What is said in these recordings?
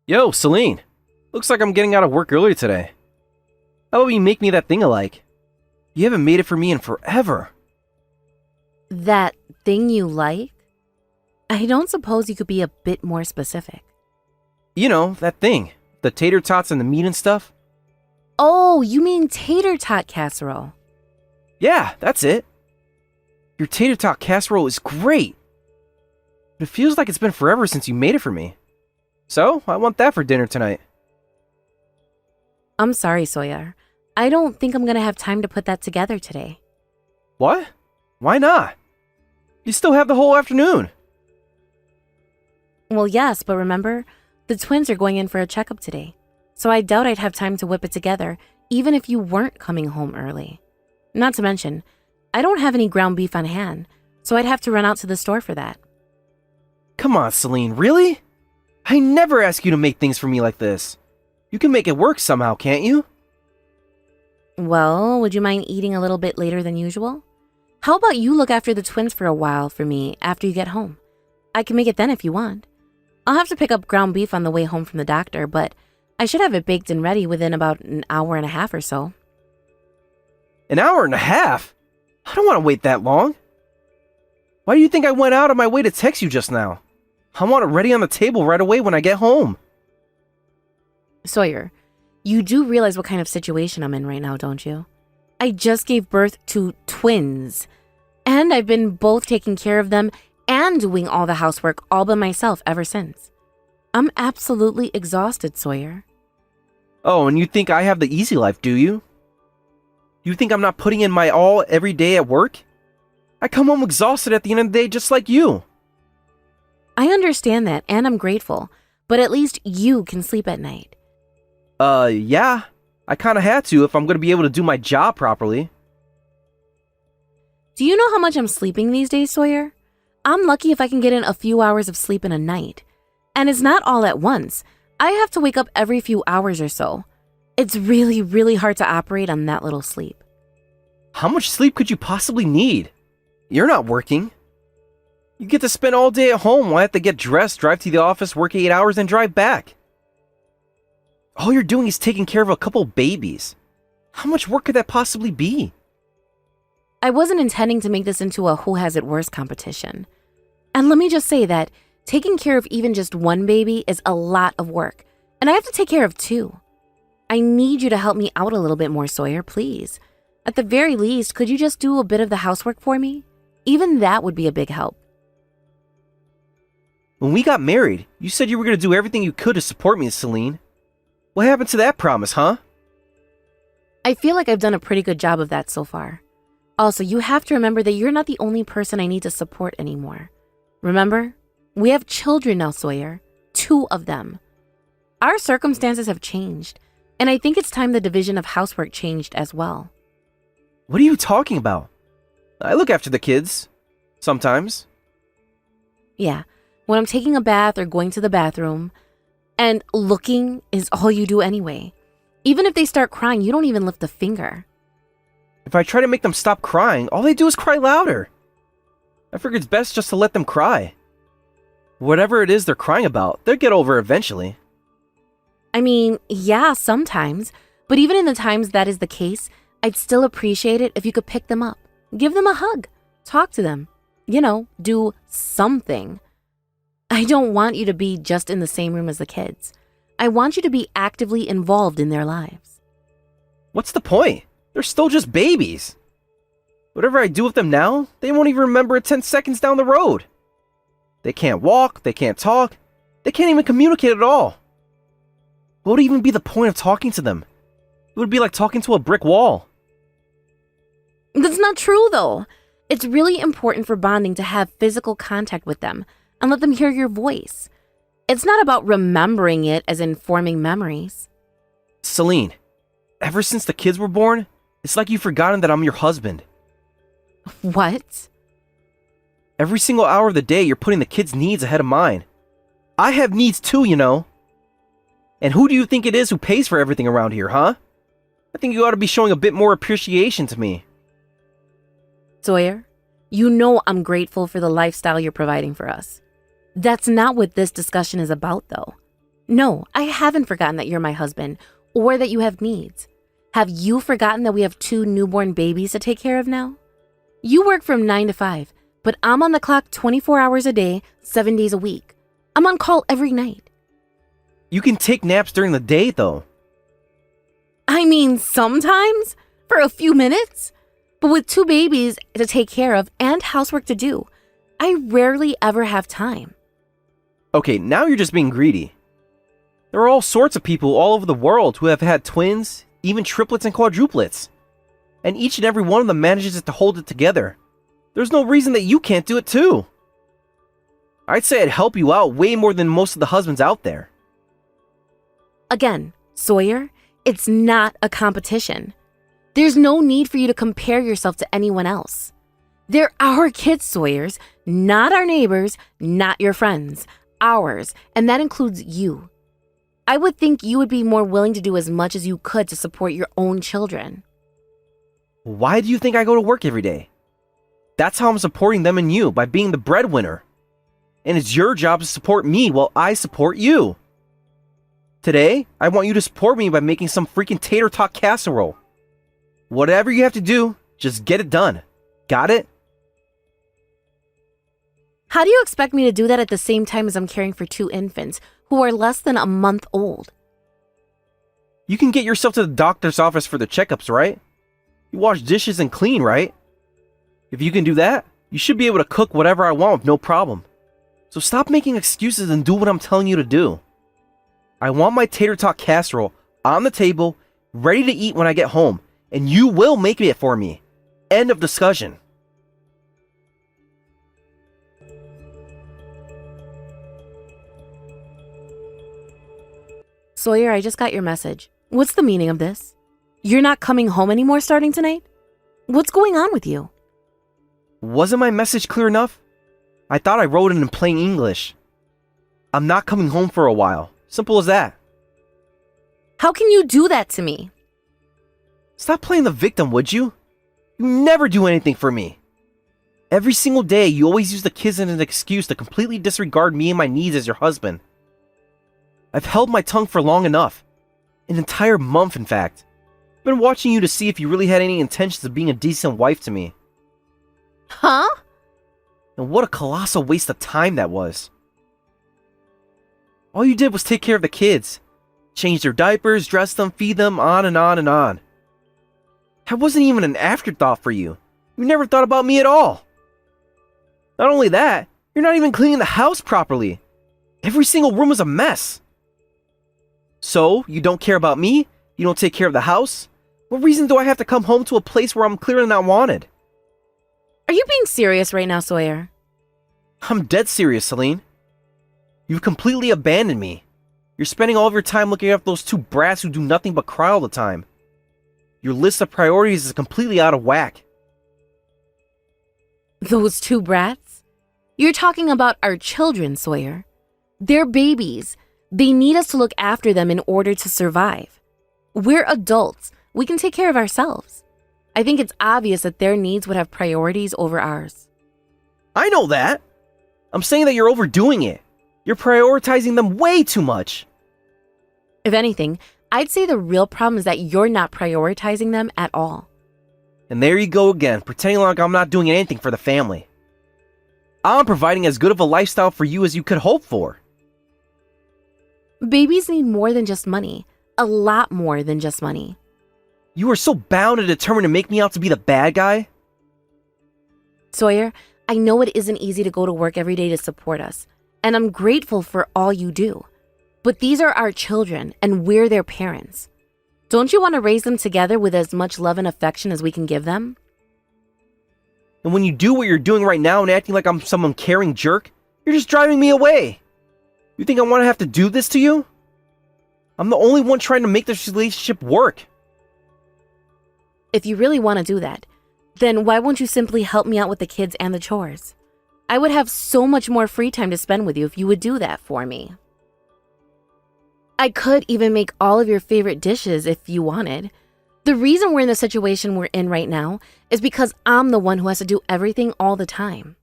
Yo, Celine. Looks like I'm getting out of work early today. How about you make me that thing alike? You haven't made it for me in forever. That thing you like? I don't suppose you could be a bit more specific. You know, that thing. The tater tots and the meat and stuff. Oh, you mean tater tot casserole. Yeah, that's it. Your tater tot casserole is great. But it feels like it's been forever since you made it for me. So, I want that for dinner tonight. I'm sorry, Sawyer. I don't think I'm gonna have time to put that together today. What? Why not? You still have the whole afternoon. Well, yes, but remember, the twins are going in for a checkup today. So I doubt I'd have time to whip it together, even if you weren't coming home early. Not to mention, I don't have any ground beef on hand, so I'd have to run out to the store for that. Come on, Celine, really? I never ask you to make things for me like this. You can make it work somehow, can't you? Well, would you mind eating a little bit later than usual? How about you look after the twins for a while for me after you get home? I can make it then if you want. I'll have to pick up ground beef on the way home from the doctor, but I should have it baked and ready within about an hour and a half or so. An hour and a half? I don't want to wait that long. Why do you think I went out of my way to text you just now? I want it ready on the table right away when I get home. Sawyer, you do realize what kind of situation I'm in right now, don't you? I just gave birth to twins, and I've been both taking care of them and doing all the housework all by myself ever since. I'm absolutely exhausted, Sawyer. Oh, and you think I have the easy life, do you? You think I'm not putting in my all every day at work? I come home exhausted at the end of the day just like you. I understand that, and I'm grateful, but at least you can sleep at night. Yeah. I kinda had to if I'm gonna be able to do my job properly. Do you know how much I'm sleeping these days, Sawyer? I'm lucky if I can get in a few hours of sleep in a night. And it's not all at once. I have to wake up every few hours or so. It's really, really hard to operate on that little sleep. How much sleep could you possibly need? You're not working. You get to spend all day at home while I have to get dressed, drive to the office, work 8 hours, and drive back. All you're doing is taking care of a couple babies. How much work could that possibly be? I wasn't intending to make this into a who has it worse competition. And let me just say that taking care of even just one baby is a lot of work, and I have to take care of two. I need you to help me out a little bit more, Sawyer, please. At the very least, could you just do a bit of the housework for me? Even that would be a big help. When we got married, you said you were going to do everything you could to support me, Celine. What happened to that promise, huh? I feel like I've done a pretty good job of that so far. Also, you have to remember that you're not the only person I need to support anymore. Remember? We have children now, Sawyer. 2 of them. Our circumstances have changed, and I think it's time the division of housework changed as well. What are you talking about? I look after the kids. Sometimes. Yeah, when I'm taking a bath or going to the bathroom, and looking is all you do anyway. Even if they start crying, you don't even lift a finger. If I try to make them stop crying, all they do is cry louder. I figure it's best just to let them cry. Whatever it is they're crying about, they'll get over eventually. I mean, yeah, sometimes. But even in the times that is the case, I'd still appreciate it if you could pick them up, give them a hug, talk to them, do something. I don't want you to be just in the same room as the kids. I want you to be actively involved in their lives. What's the point? They're still just babies. Whatever I do with them now, they won't even remember it 10 seconds down the road. They can't walk, they can't talk, they can't even communicate at all. What would even be the point of talking to them? It would be like talking to a brick wall. That's not true, though. It's really important for bonding to have physical contact with them and let them hear your voice. It's not about remembering it as in forming memories. Celine, ever since the kids were born, it's like you've forgotten that I'm your husband. What? Every single hour of the day, you're putting the kids' needs ahead of mine. I have needs too, And who do you think it is who pays for everything around here, huh? I think you ought to be showing a bit more appreciation to me. Sawyer, you know I'm grateful for the lifestyle you're providing for us. That's not what this discussion is about, though. No, I haven't forgotten that you're my husband or that you have needs. Have you forgotten that we have 2 newborn babies to take care of now? You work from 9 to 5, but I'm on the clock 24 hours a day, 7 days a week. I'm on call every night. You can take naps during the day, though. I mean, sometimes, for a few minutes. But with 2 babies to take care of and housework to do, I rarely ever have time. Okay, now you're just being greedy. There are all sorts of people all over the world who have had twins, even triplets and quadruplets. And each and every one of them manages to hold it together. There's no reason that you can't do it too. I'd say I'd help you out way more than most of the husbands out there. Again, Sawyer, it's not a competition. There's no need for you to compare yourself to anyone else. They're our kids, Sawyers, not our neighbors, not your friends, ours, and that includes you. I would think you would be more willing to do as much as you could to support your own children. Why do you think I go to work every day? That's how I'm supporting them and you, by being the breadwinner. And it's your job to support me while I support you. Today, I want you to support me by making some freaking tater tot casserole. Whatever you have to do, just get it done. Got it? How do you expect me to do that at the same time as I'm caring for 2 infants who are less than a month old? You can get yourself to the doctor's office for the checkups, right? You wash dishes and clean, right? If you can do that, you should be able to cook whatever I want with no problem. So stop making excuses and do what I'm telling you to do. I want my tater tot casserole on the table, ready to eat when I get home, and you will make it for me. End of discussion. Sawyer, I just got your message. What's the meaning of this? You're not coming home anymore starting tonight? What's going on with you? Wasn't my message clear enough? I thought I wrote it in plain English. I'm not coming home for a while. Simple as that. How can you do that to me? Stop playing the victim, would you? You never do anything for me. Every single day, you always use the kids as an excuse to completely disregard me and my needs as your husband. I've held my tongue for long enough. An entire month, in fact. I've been watching you to see if you really had any intentions of being a decent wife to me. Huh? And what a colossal waste of time that was. All you did was take care of the kids. Change their diapers, dress them, feed them, on and on and on. That wasn't even an afterthought for you. You never thought about me at all. Not only that, you're not even cleaning the house properly. Every single room is a mess. So, you don't care about me? You don't take care of the house? What reason do I have to come home to a place where I'm clearly not wanted? Are you being serious right now, Sawyer? I'm dead serious, Celine. You've completely abandoned me. You're spending all of your time looking after those 2 brats who do nothing but cry all the time. Your list of priorities is completely out of whack. Those 2 brats? You're talking about our children, Sawyer. They're babies. They need us to look after them in order to survive. We're adults. We can take care of ourselves. I think it's obvious that their needs would have priorities over ours. I know that. I'm saying that you're overdoing it. You're prioritizing them way too much. If anything, I'd say the real problem is that you're not prioritizing them at all. And there you go again, pretending like I'm not doing anything for the family. I'm providing as good of a lifestyle for you as you could hope for. Babies need more than just money. A lot more than just money. You are so bound and determined to make me out to be the bad guy? Sawyer, I know it isn't easy to go to work every day to support us, and I'm grateful for all you do. But these are our children, and we're their parents. Don't you want to raise them together with as much love and affection as we can give them? And when you do what you're doing right now and acting like I'm some uncaring jerk, you're just driving me away. You think I want to have to do this to you? I'm the only one trying to make this relationship work. If you really want to do that, then why won't you simply help me out with the kids and the chores? I would have so much more free time to spend with you if you would do that for me. I could even make all of your favorite dishes if you wanted. The reason we're in the situation we're in right now is because I'm the one who has to do everything all the time.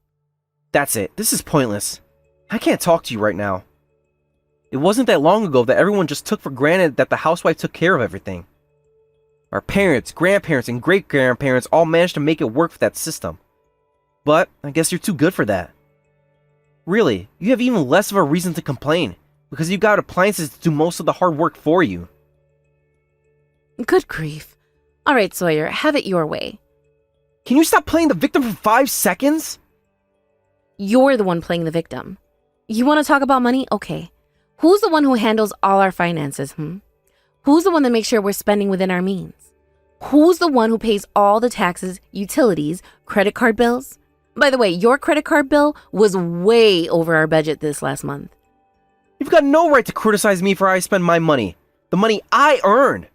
That's it. This is pointless. I can't talk to you right now. It wasn't that long ago that everyone just took for granted that the housewife took care of everything. Our parents, grandparents, and great-grandparents all managed to make it work for that system. But I guess you're too good for that. Really, you have even less of a reason to complain, because you've got appliances to do most of the hard work for you. Good grief. All right, Sawyer, have it your way. Can you stop playing the victim for 5 seconds? You're the one playing the victim. You want to talk about money? Okay. Who's the one who handles all our finances, Who's the one that makes sure we're spending within our means? Who's the one who pays all the taxes, utilities, credit card bills? By the way, your credit card bill was way over our budget this last month. You've got no right to criticize me for how I spend my money. The money I earn.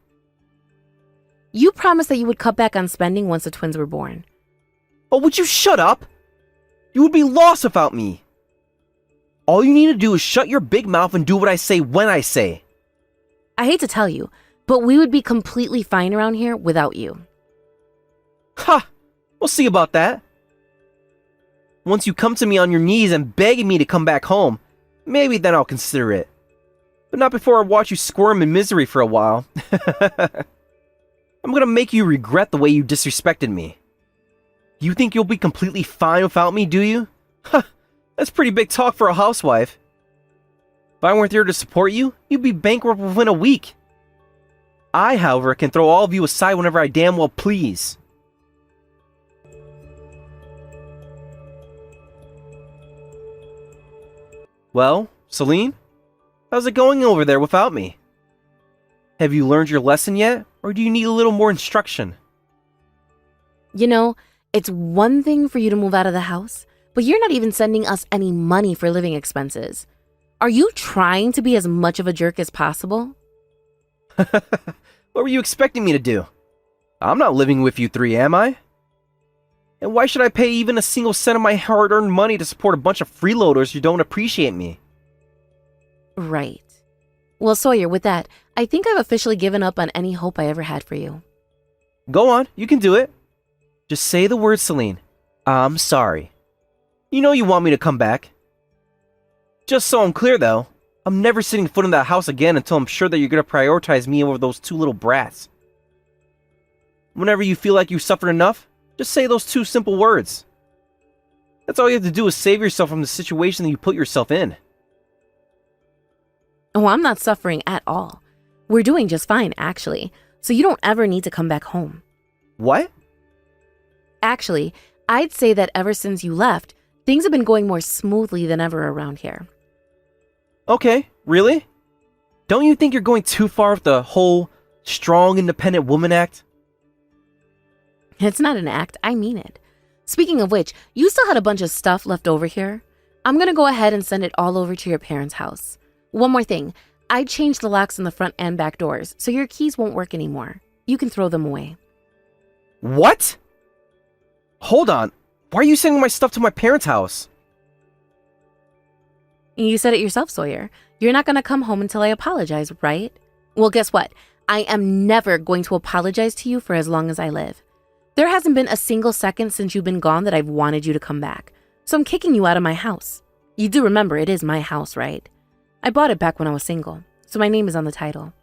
You promised that you would cut back on spending once the twins were born. Oh, would you shut up? You would be lost without me. All you need to do is shut your big mouth and do what I say when I say. I hate to tell you, but we would be completely fine around here without you. Ha! We'll see about that. Once you come to me on your knees and begging me to come back home, maybe then I'll consider it. But not before I watch you squirm in misery for a while. I'm gonna make you regret the way you disrespected me. You think you'll be completely fine without me, do you? Huh, that's pretty big talk for a housewife. If I weren't there to support you, you'd be bankrupt within a week. I, however, can throw all of you aside whenever I damn well please. Well, Celine, how's it going over there without me? Have you learned your lesson yet, or do you need a little more instruction? You know, it's one thing for you to move out of the house, but you're not even sending us any money for living expenses. Are you trying to be as much of a jerk as possible? What were you expecting me to do? I'm not living with you three, am I? And why should I pay even a single cent of my hard-earned money to support a bunch of freeloaders who don't appreciate me? Right. Well, Sawyer, with that, I think I've officially given up on any hope I ever had for you. Go on, you can do it. Just say the word, Celine. I'm sorry. You know you want me to come back. Just so I'm clear, though, I'm never setting foot in that house again until I'm sure that you're going to prioritize me over those 2 little brats. Whenever you feel like you've suffered enough, just say those 2 simple words. That's all you have to do is save yourself from the situation that you put yourself in. Oh, I'm not suffering at all. We're doing just fine, actually, so you don't ever need to come back home. What? Actually, I'd say that ever since you left, things have been going more smoothly than ever around here. Okay, really? Don't you think you're going too far with the whole strong, independent woman act? It's not an act, I mean it. Speaking of which, you still had a bunch of stuff left over here. I'm gonna go ahead and send it all over to your parents' house. One more thing, I changed the locks on the front and back doors, so your keys won't work anymore. You can throw them away. What? Hold on. Why are you sending my stuff to my parents' house? You said it yourself, Sawyer. You're not gonna come home until I apologize, right? Well, guess what? I am never going to apologize to you for as long as I live. There hasn't been a single second since you've been gone that I've wanted you to come back. So I'm kicking you out of my house. You do remember it is my house, right? I bought it back when I was single, so my name is on the title.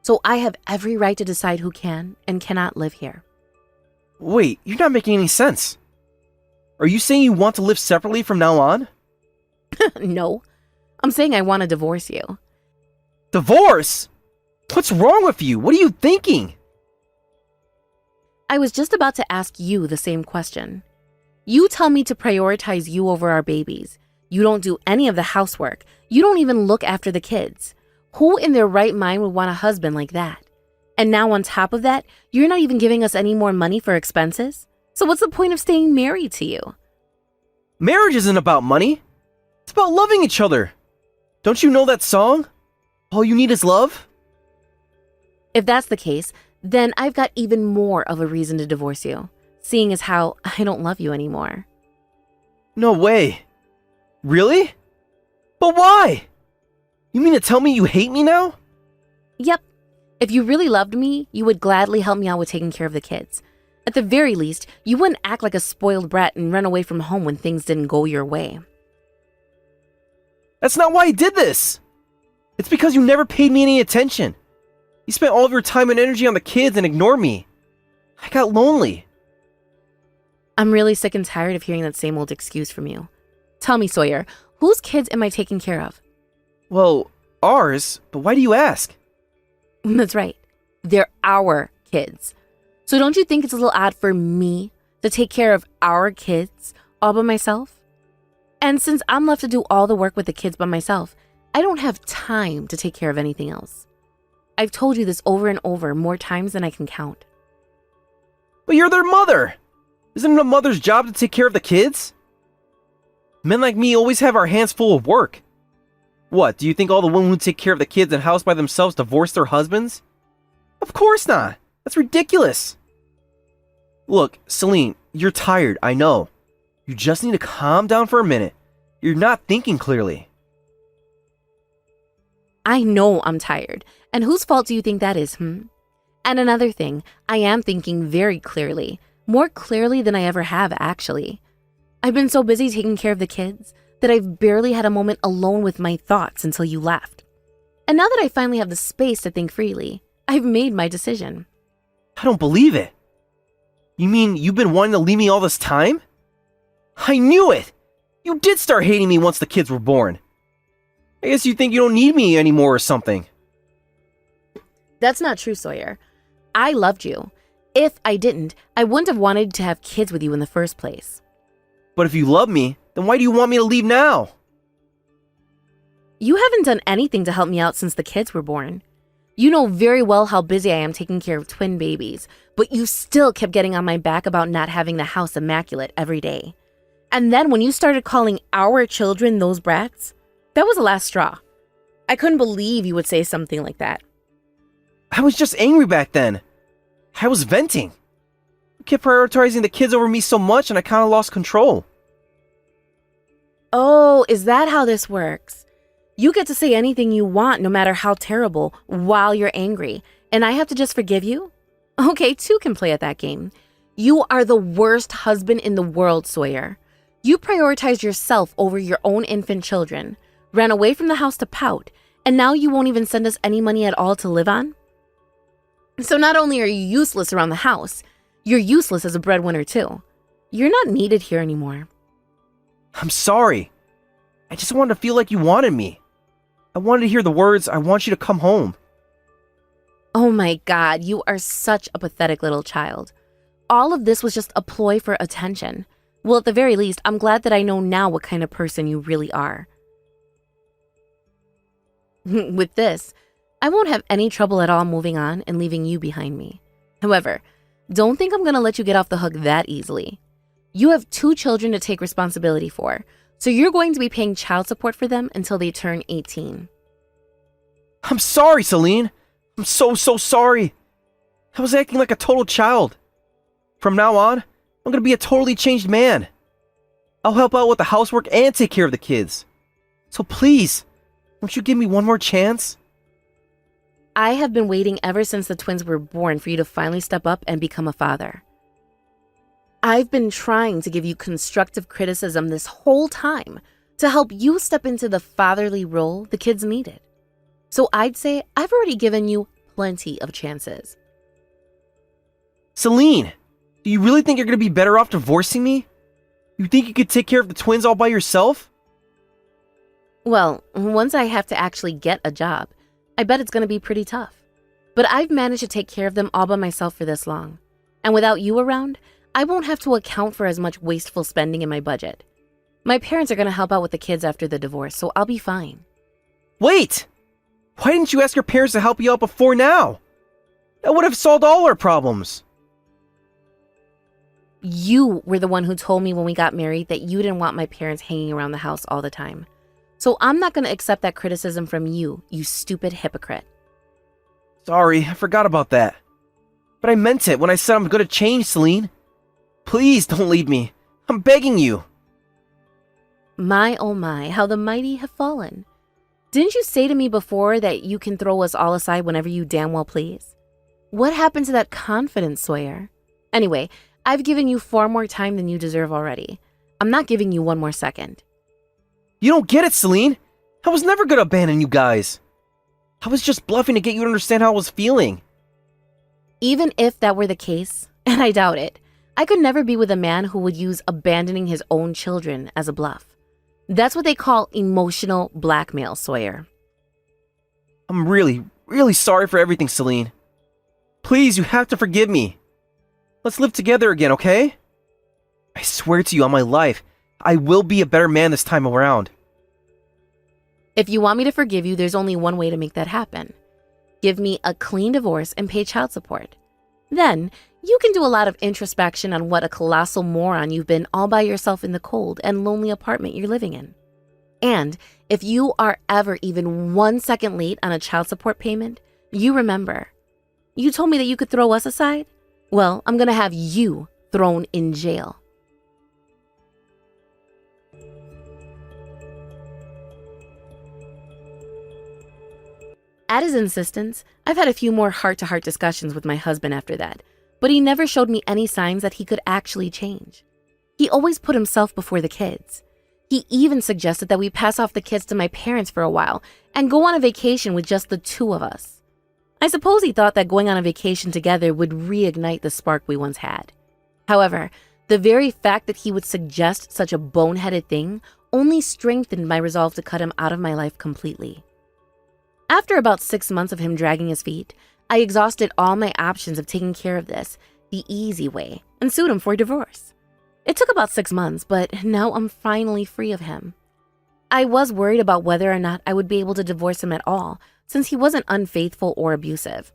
So I have every right to decide who can and cannot live here. Wait, you're not making any sense. Are you saying you want to live separately from now on? No, I'm saying I want to divorce you. Divorce? What's wrong with you? What are you thinking? I was just about to ask you the same question. You tell me to prioritize you over our babies. You don't do any of the housework. You don't even look after the kids. Who in their right mind would want a husband like that? And now on top of that, you're not even giving us any more money for expenses? So what's the point of staying married to you? Marriage isn't about money. It's about loving each other. Don't you know that song? All you need is love? If that's the case, then I've got even more of a reason to divorce you, seeing as how I don't love you anymore. No way. Really? But why? You mean to tell me you hate me now? Yep. If you really loved me, you would gladly help me out with taking care of the kids. At the very least, you wouldn't act like a spoiled brat and run away from home when things didn't go your way. That's not why I did this. It's because you never paid me any attention. You spent all of your time and energy on the kids and ignored me. I got lonely. I'm really sick and tired of hearing that same old excuse from you. Tell me, Sawyer, whose kids am I taking care of? Well, ours, but why do you ask? That's right. They're our kids. So don't you think it's a little odd for me to take care of our kids all by myself? And since I'm left to do all the work with the kids by myself, I don't have time to take care of anything else. I've told you this over and over more times than I can count. But you're their mother. Isn't it a mother's job to take care of the kids? Men like me always have our hands full of work. What, do you think all the women who take care of the kids in house by themselves divorce their husbands? Of course not. That's ridiculous. Look, Celine, you're tired, I know. You just need to calm down for a minute. You're not thinking clearly. I know I'm tired. And whose fault do you think that is, And another thing, I am thinking very clearly. More clearly than I ever have, actually. I've been so busy taking care of the kids that I've barely had a moment alone with my thoughts until you left. And now that I finally have the space to think freely, I've made my decision. I don't believe it. You mean you've been wanting to leave me all this time? I knew it! You did start hating me once the kids were born. I guess you think you don't need me anymore or something. That's not true, Sawyer. I loved you. If I didn't, I wouldn't have wanted to have kids with you in the first place. But if you love me, then why do you want me to leave now? You haven't done anything to help me out since the kids were born. You know very well how busy I am taking care of twin babies, but you still kept getting on my back about not having the house immaculate every day. And then when you started calling our children those brats, that was the last straw. I couldn't believe you would say something like that. I was just angry back then. I was venting. You kept prioritizing the kids over me so much and I kind of lost control. Oh, is that how this works? You get to say anything you want, no matter how terrible, while you're angry, and I have to just forgive you? Okay, two can play at that game. You are the worst husband in the world, Sawyer. You prioritized yourself over your own infant children, ran away from the house to pout, and now you won't even send us any money at all to live on? So not only are you useless around the house, you're useless as a breadwinner too. You're not needed here anymore. I'm sorry. I just wanted to feel like you wanted me. I wanted to hear the words, I want you to come home. Oh my God, you are such a pathetic little child. All of this was just a ploy for attention. Well, at the very least, I'm glad that I know now what kind of person you really are. With this, I won't have any trouble at all moving on and leaving you behind me. However, don't think I'm going to let you get off the hook that easily. You have 2 children to take responsibility for, so you're going to be paying child support for them until they turn 18. I'm sorry, Celine. I'm so sorry. I was acting like a total child. From now on, I'm going to be a totally changed man. I'll help out with the housework and take care of the kids. So please, won't you give me one more chance? I have been waiting ever since the twins were born for you to finally step up and become a father. I've been trying to give you constructive criticism this whole time to help you step into the fatherly role the kids needed. So I'd say I've already given you plenty of chances. Celine, do you really think you're going to be better off divorcing me? You think you could take care of the twins all by yourself? Well, once I have to actually get a job, I bet it's going to be pretty tough. But I've managed to take care of them all by myself for this long. And without you around, I won't have to account for as much wasteful spending in my budget. My parents are going to help out with the kids after the divorce, so I'll be fine. Wait! Why didn't you ask your parents to help you out before now? That would have solved all our problems. You were the one who told me when we got married that you didn't want my parents hanging around the house all the time. So I'm not going to accept that criticism from you, you stupid hypocrite. Sorry, I forgot about that. But I meant it when I said I'm going to change, Celine. Please don't leave me. I'm begging you. My oh my, how the mighty have fallen. Didn't you say to me before that you can throw us all aside whenever you damn well please? What happened to that confidence, Sawyer? Anyway, I've given you far more time than you deserve already. I'm not giving you one more second. You don't get it, Celine. I was never going to abandon you guys. I was just bluffing to get you to understand how I was feeling. Even if that were the case, and I doubt it, I could never be with a man who would use abandoning his own children as a bluff. That's what they call emotional blackmail, Sawyer. I'm really, really sorry for everything, Celine. Please, you have to forgive me. Let's live together again, okay? I swear to you on my life, I will be a better man this time around. If you want me to forgive you, there's only one way to make that happen. Give me a clean divorce and pay child support. Then, you can do a lot of introspection on what a colossal moron you've been all by yourself in the cold and lonely apartment you're living in. And if you are ever even 1 second late on a child support payment, you remember. You told me that you could throw us aside? Well, I'm gonna have you thrown in jail. At his insistence, I've had a few more heart-to-heart discussions with my husband after that, but he never showed me any signs that he could actually change. He always put himself before the kids. He even suggested that we pass off the kids to my parents for a while and go on a vacation with just the two of us. I suppose he thought that going on a vacation together would reignite the spark we once had. However, the very fact that he would suggest such a boneheaded thing only strengthened my resolve to cut him out of my life completely. After about 6 months of him dragging his feet, I exhausted all my options of taking care of this the easy way and sued him for divorce. It took about 6 months, but now I'm finally free of him. I was worried about whether or not I would be able to divorce him at all, since he wasn't unfaithful or abusive.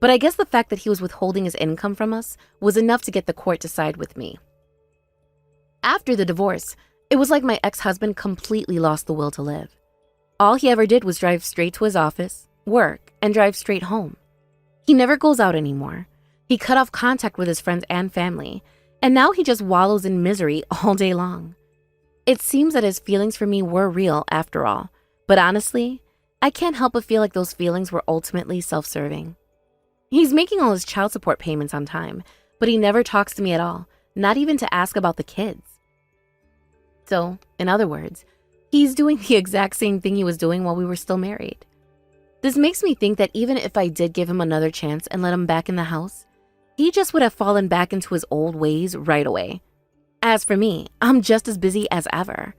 But I guess the fact that he was withholding his income from us was enough to get the court to side with me. After the divorce, it was like my ex-husband completely lost the will to live. All he ever did was drive straight to his office, work, and drive straight home. He never goes out anymore. He cut off contact with his friends and family, and now he just wallows in misery all day long. It seems that his feelings for me were real after all, but honestly, I can't help but feel like those feelings were ultimately self-serving. He's making all his child support payments on time, but he never talks to me at all, not even to ask about the kids. So, in other words, he's doing the exact same thing he was doing while we were still married. This makes me think that even if I did give him another chance and let him back in the house, he just would have fallen back into his old ways right away. As for me, I'm just as busy as ever.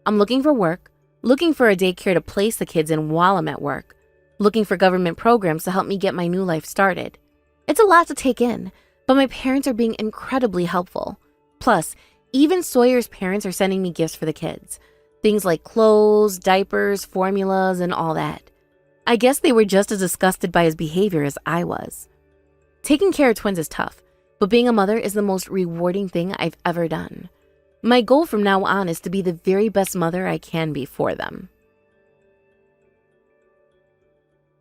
I'm looking for work, looking for a daycare to place the kids in while I'm at work, looking for government programs to help me get my new life started. It's a lot to take in, but my parents are being incredibly helpful. Plus, even Sawyer's parents are sending me gifts for the kids. Things like clothes, diapers, formulas, and all that. I guess they were just as disgusted by his behavior as I was. Taking care of twins is tough, but being a mother is the most rewarding thing I've ever done. My goal from now on is to be the very best mother I can be for them.